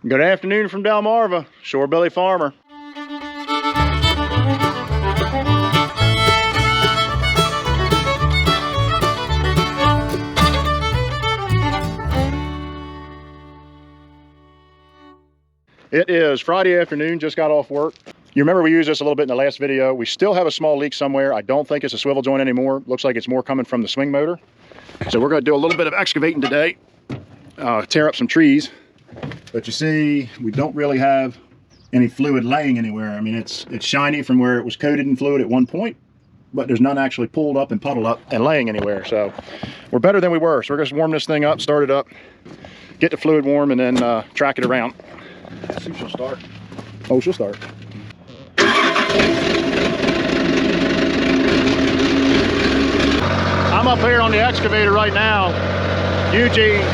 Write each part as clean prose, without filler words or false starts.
Good afternoon from Delmarva, Shorebilly Farmer. It is Friday afternoon, just got off work. You remember we used this a little bit in the last video. We still have a small leak somewhere. I don't think it's a swivel joint anymore. Looks like it's more coming from the swing motor. So we're gonna do a little bit of excavating today, tear up some trees. But you see, we don't really have any fluid laying anywhere. I mean, it's shiny from where it was coated in fluid at one point, but there's none actually pulled up and puddled up and laying anywhere. So we're better than we were. So we're gonna warm this thing up, start it up, get the fluid warm, and then track it around. Let's see if she'll start. Oh, she'll start. I'm up here on the excavator right now. Eugene,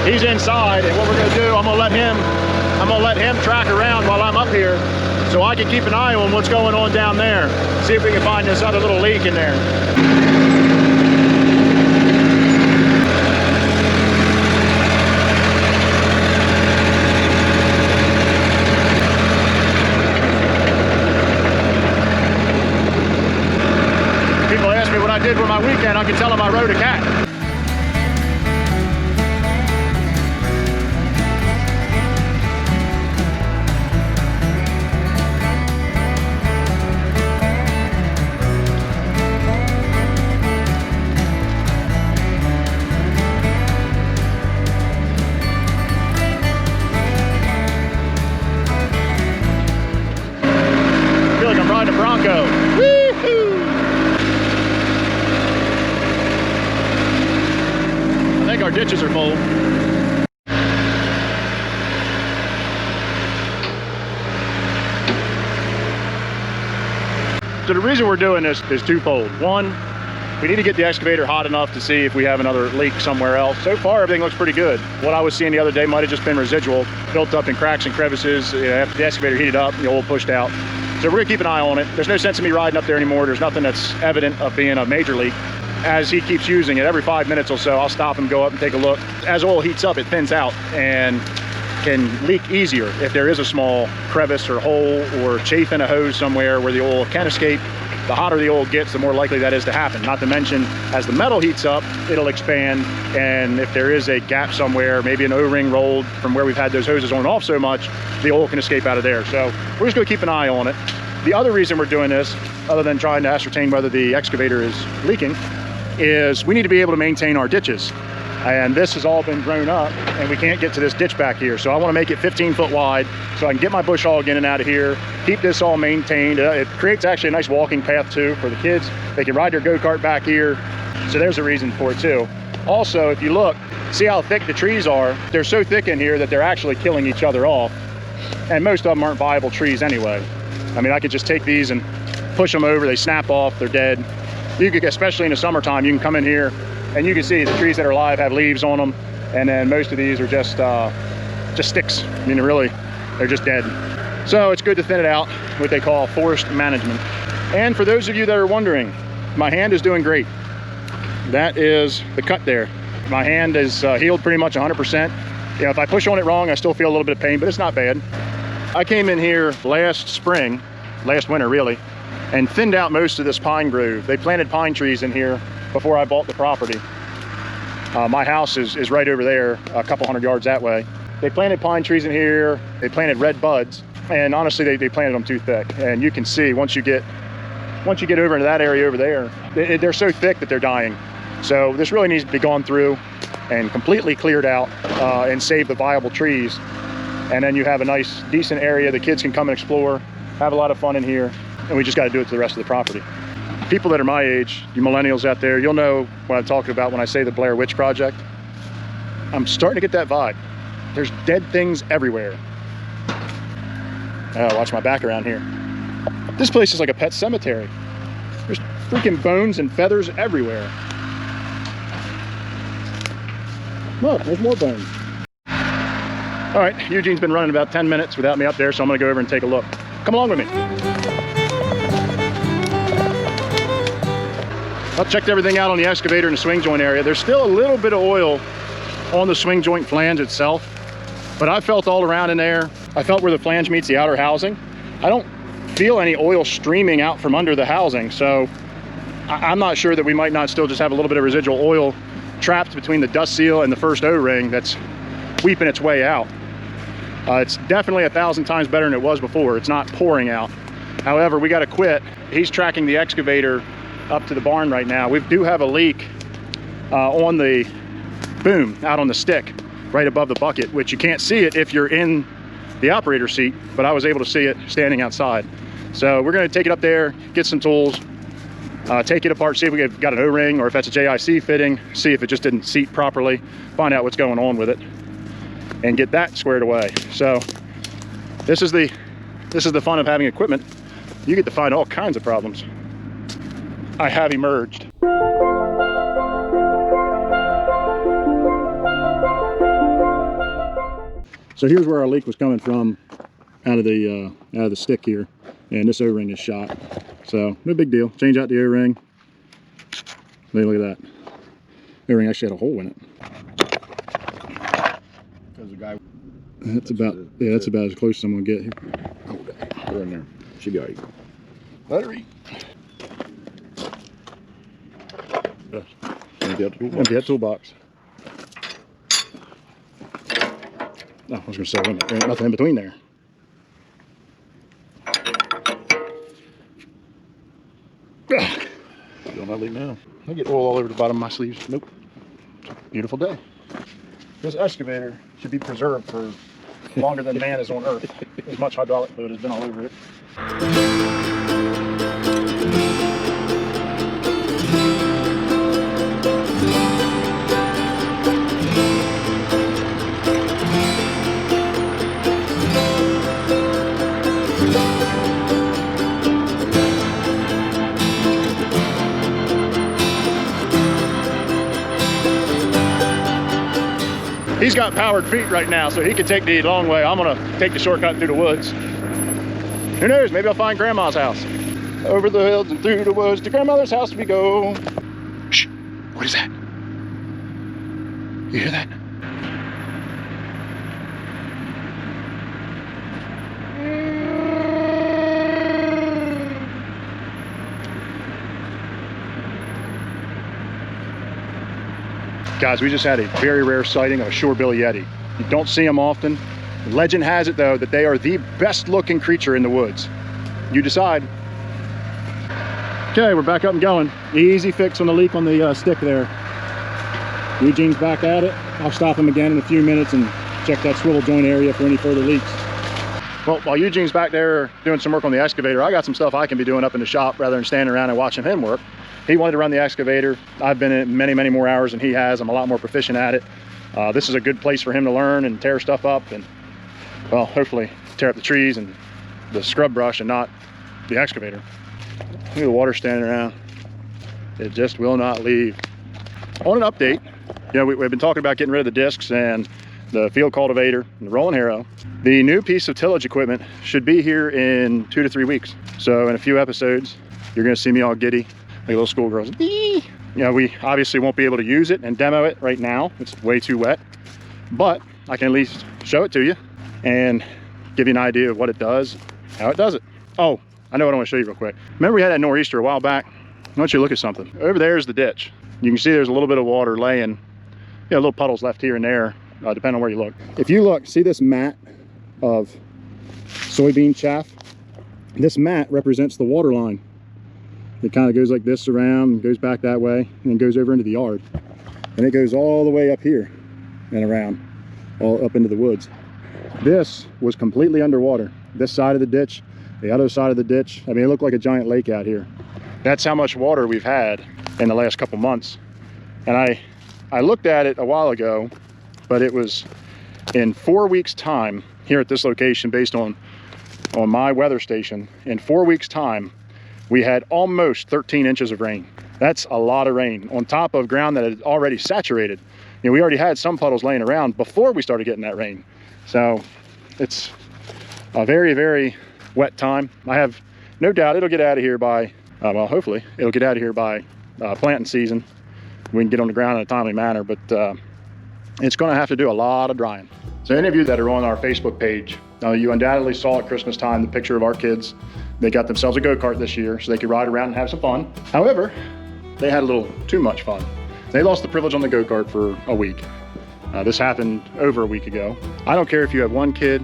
he's inside, and what we're gonna do, I'm gonna let him track around while I'm up here so I can keep an eye on what's going on down there. See if we can find this other little leak in there. I did with my weekend, I can tell them I rode a cat. I feel like I'm riding a Bronco. Woo-hoo! Our ditches are full. So the reason we're doing this is twofold. One, we need to get the excavator hot enough to see if we have another leak somewhere else. So far, everything looks pretty good. What I was seeing the other day might have just been residual, built up in cracks and crevices. After the excavator heated up, the oil pushed out. So we're gonna keep an eye on it. There's no sense in me riding up there anymore. There's nothing that's evident of being a major leak. As he keeps using it, every 5 minutes or so, I'll stop and go up and take a look. As oil heats up, it thins out and can leak easier if there is a small crevice or hole or chafe in a hose somewhere where the oil can escape. The hotter the oil gets, the more likely that is to happen. Not to mention, as the metal heats up, it'll expand, and if there is a gap somewhere, maybe an O-ring rolled from where we've had those hoses on and off so much, the oil can escape out of there. So we're just gonna keep an eye on it. The other reason we're doing this, other than trying to ascertain whether the excavator is leaking, is we need to be able to maintain our ditches. And this has all been grown up and we can't get to this ditch back here. So I want to make it 15 foot wide so I can get my bush hog in and out of here, keep this all maintained. It creates actually a nice walking path too for the kids. They can ride their go-kart back here. So there's a reason for it too. Also, if you look, see how thick the trees are. They're so thick in here that they're actually killing each other off. And most of them aren't viable trees anyway. I mean, I could just take these and push them over, they snap off, they're dead. You could, especially in the summertime, you can come in here and you can see the trees that are alive have leaves on them, and then most of these are just sticks. I mean, really, they're just dead. So it's good to thin it out, what they call forest management. And for those of you that are wondering, my hand is doing great. That is the cut there. My hand is healed pretty much 100%. You know, if I push on it wrong, I still feel a little bit of pain, but it's not bad. I came in here last winter really, and thinned out most of this pine grove. They planted pine trees in here before I bought the property. My house is right over there, a couple hundred yards that way. They planted pine trees in here, they planted red buds, and honestly, they planted them too thick. And you can see, once you get over into that area over there, they're so thick that they're dying. So this really needs to be gone through and completely cleared out and save the viable trees. And then you have a nice, decent area the kids can come and explore, have a lot of fun in here. And we just got to do it to the rest of the property. People that are my age, you millennials out there, you'll know what I'm talking about when I say the Blair Witch Project. I'm starting to get that vibe. There's dead things everywhere. Oh, watch my back around here. This place is like a pet cemetery. There's freaking bones and feathers everywhere. Look, there's more bones. All right, Eugene's been running about 10 minutes without me up there, so I'm gonna go over and take a look. Come along with me. I've checked everything out on the excavator and the swing joint area. There's still a little bit of oil on the swing joint flange itself. But I felt all around in there. I felt where the flange meets the outer housing. I don't feel any oil streaming out from under the housing, so I'm not sure that we might not still just have a little bit of residual oil trapped between the dust seal and the first O-ring that's weeping its way out. It's definitely 1,000 times better than it was before. It's not pouring out. However, we got to quit. He's tracking the excavator up to the barn right now. We do have a leak on the boom out on the stick right above the bucket, which you can't see it if you're in the operator seat, but I was able to see it standing outside. So we're going to take it up there, get some tools, take it apart, see if we've got an O-ring or if that's a JIC fitting, see if it just didn't seat properly, find out what's going on with it, and get that squared away. So this is the fun of having equipment. You get to find all kinds of problems. I have emerged. So here's where our leak was coming from, out of the stick here, and this O-ring is shot. So no big deal. Change out the O-ring. Look at that. O-ring actually had a hole in it. Because the guy. That's about as close as I'm gonna get here. Put her in there. She got you. Let her eat. Empty that toolbox. Oh, I was gonna say, there ain't nothing in between there. Don't that leak now? I get oil all over the bottom of my sleeves. Nope. Beautiful day. This excavator should be preserved for longer than man is on Earth. As much hydraulic fluid has been all over it. He's got powered feet right now, so he can take the long way. I'm gonna take the shortcut through the woods. Who knows, maybe I'll find Grandma's house. Over the hills and through the woods, to Grandmother's house we go. Shh, what is that? You hear that? Guys, we just had a very rare sighting of a Shorebilly Yeti. You don't see them often. Legend has it, though, that they are the best looking creature in the woods. You decide. Okay, we're back up and going. Easy fix on the leak on the stick there. Eugene's back at it. I'll stop him again in a few minutes and check that swivel joint area for any further leaks. Well, while Eugene's back there doing some work on the excavator, I got some stuff I can be doing up in the shop rather than standing around and watching him work. He wanted to run the excavator. I've been in it many more hours than he has. I'm a lot more proficient at it. This is a good place for him to learn and tear stuff up and, well, hopefully tear up the trees and the scrub brush and not the excavator. Look at the water standing around. It just will not leave. On an update, you know, we've been talking about getting rid of the discs and the field cultivator and the rolling harrow. The new piece of tillage equipment should be here in 2 to 3 weeks. So in a few episodes, you're gonna see me all giddy, like little schoolgirls. You know, we obviously won't be able to use it and demo it right now. It's way too wet, but I can at least show it to you and give you an idea of what it does, how it does it. Oh, I know what I want to show you real quick. Remember we had that nor'easter a while back? I want you to look at something. Over there is the ditch. You can see there's a little bit of water laying, you know, little puddles left here and there, depending on where you look. If you look, see this mat of soybean chaff? This mat represents the water line. It kind of goes like this around and goes back that way and then goes over into the yard. And it goes all the way up here and around, all up into the woods. This was completely underwater. This side of the ditch, the other side of the ditch. I mean, it looked like a giant lake out here. That's how much water we've had in the last couple months. And I looked at it a while ago, but it was in 4 weeks time here at this location based on my weather station. In 4 weeks time, we had almost 13 inches of rain. That's a lot of rain on top of ground that had already saturated. You know, we already had some puddles laying around before we started getting that rain. So it's a very wet time. I have no doubt it'll get out of here by, well, hopefully it'll get out of here by planting season. We can get on the ground in a timely manner, but it's gonna have to do a lot of drying. So any of you that are on our Facebook page, you undoubtedly saw at Christmas time the picture of our kids. They got themselves a go-kart this year so they could ride around and have some fun. However, they had a little too much fun. They lost the privilege on the go-kart for a week. This happened over a week ago. I don't care if you have 1 kid,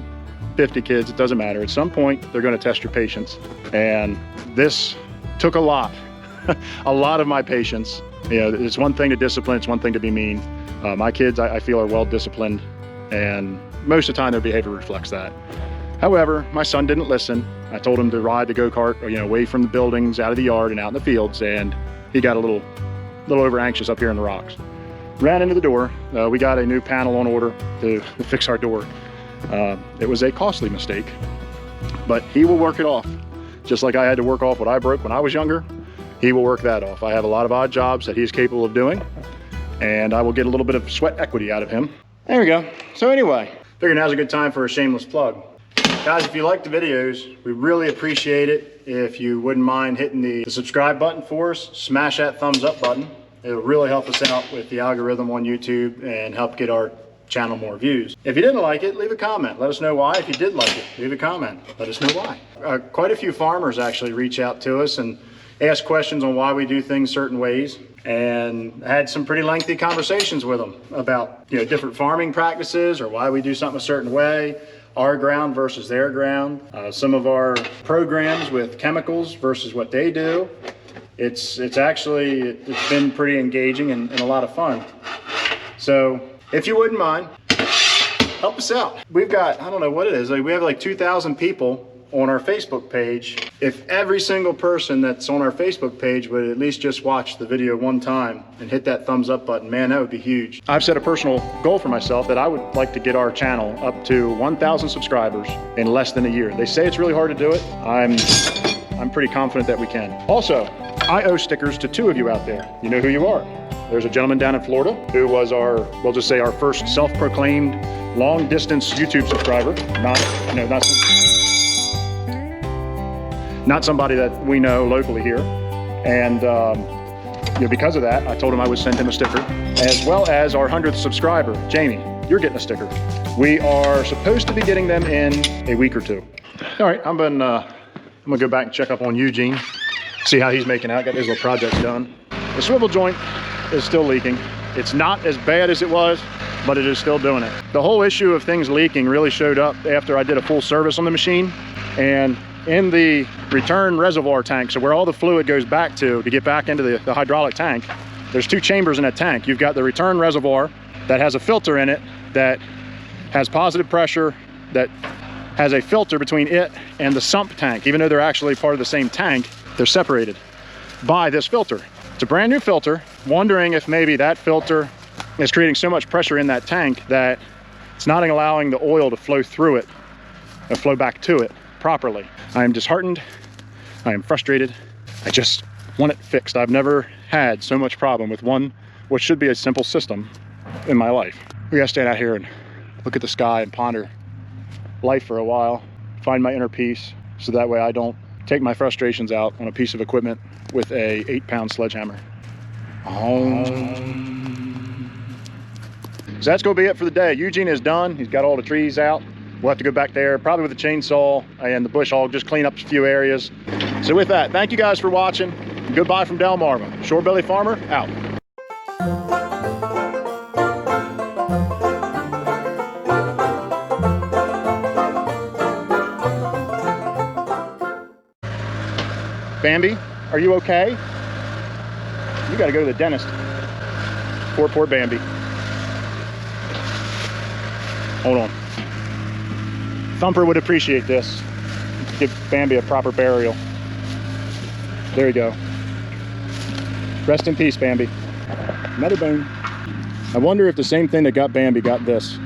50 kids, it doesn't matter. At some point, they're gonna test your patience. And this took a lot, a lot of my patience. You know, it's one thing to discipline, it's one thing to be mean. My kids, I feel, are well disciplined, and most of the time their behavior reflects that. However, my son didn't listen. I told him to ride the go-kart, you know, away from the buildings, out of the yard and out in the fields, and he got a little over anxious up here in the rocks. Ran into the door. We got a new panel on order to fix our door. It was a costly mistake, but he will work it off. Just like I had to work off what I broke when I was younger, he will work that off. I have a lot of odd jobs that he's capable of doing, and I will get a little bit of sweat equity out of him. There we go. So anyway, figured now's a good time for a shameless plug. Guys, if you like the videos, we really appreciate it if you wouldn't mind hitting the subscribe button for us, smash that thumbs up button. It'll really help us out with the algorithm on YouTube and help get our channel more views. If you didn't like it, leave a comment. Let us know why. If you did like it, leave a comment. Let us know why. Quite a few farmers actually reach out to us and ask questions on why we do things certain ways, and had some pretty lengthy conversations with them about, you know, different farming practices or why we do something a certain way, our ground versus their ground, some of our programs with chemicals versus what they do. It's been pretty engaging and a lot of fun. So if you wouldn't mind, help us out. We've got, I don't know what it is, we have like 2,000 people on our Facebook page. If every single person that's on our Facebook page would at least just watch the video one time and hit that thumbs up button, man, that would be huge. I've set a personal goal for myself that I would like to get our channel up to 1,000 subscribers in less than a year. They say it's really hard to do it. I'm pretty confident that we can. Also, I owe stickers to 2 of you out there. You know who you are. There's a gentleman down in Florida who was we'll just say our first self-proclaimed long-distance YouTube subscriber. Not somebody that we know locally here. And you know, because of that, I told him I would send him a sticker, as well as our 100th subscriber, Jamie. You're getting a sticker. We are supposed to be getting them in a week or 2. All right, I'm gonna go back and check up on Eugene, see how he's making out. Got his little projects done. The swivel joint is still leaking. It's not as bad as it was, but it is still doing it. The whole issue of things leaking really showed up after I did a full service on the machine, and in the return reservoir tank, so where all the fluid goes back to get back into the hydraulic tank, there's 2 chambers in that tank. You've got the return reservoir that has a filter in it that has positive pressure, that has a filter between it and the sump tank. Even though they're actually part of the same tank, they're separated by this filter. It's a brand new filter. Wondering if maybe that filter is creating so much pressure in that tank that it's not allowing the oil to flow through it and flow back to it properly. I am disheartened. I am frustrated. I just want it fixed. I've never had so much problem with what should be a simple system in my life. We gotta stand out here and look at the sky and ponder life for a while, find my inner peace, so that way I don't take my frustrations out on a piece of equipment with a 8-pound sledgehammer. So that's gonna be it for the day. Eugene is done. He's got all the trees out. We'll have to go back there, probably with a chainsaw and the bush hog, just clean up a few areas. So with that, thank you guys for watching. Goodbye from Delmarva. Shorebilly Farmer, out. Bambi, are you okay? You gotta go to the dentist. Poor Bambi. Hold on. Thumper would appreciate this. Give Bambi a proper burial. There you go. Rest in peace, Bambi. Another bone. I wonder if the same thing that got Bambi got this.